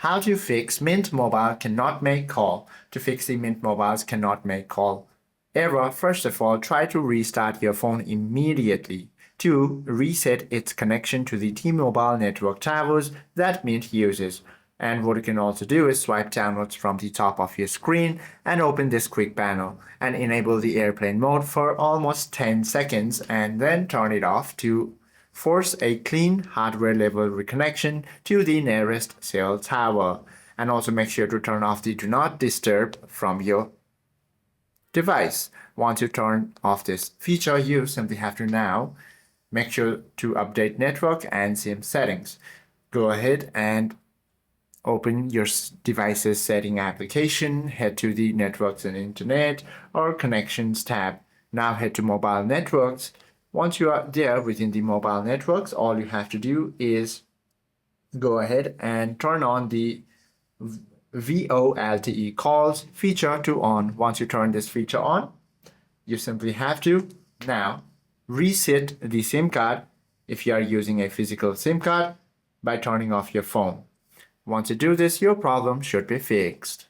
How to fix Mint Mobile cannot make call. To fix the Mint Mobile's cannot make call error, first of all, try to restart your phone immediately. 2. Reset its connection to the T-Mobile network towers that Mint uses. And what you can also do is swipe downwards from the top of your screen and open this quick panel and enable the airplane mode for almost 10 seconds and then turn it off to force a clean hardware level reconnection to the nearest cell tower. And also make sure to turn off the do not disturb from your device. Once you turn off this feature, you simply have to now make sure to update network and SIM settings. Go ahead and open your device's setting application, head to the networks and internet or connections tab. Now head to mobile networks. Once you are there within the mobile networks, all you have to do is go ahead and turn on the VoLTE calls feature to on. Once you turn this feature on, you simply have to now reset the SIM card if you are using a physical SIM card by turning off your phone. Once you do this, your problem should be fixed.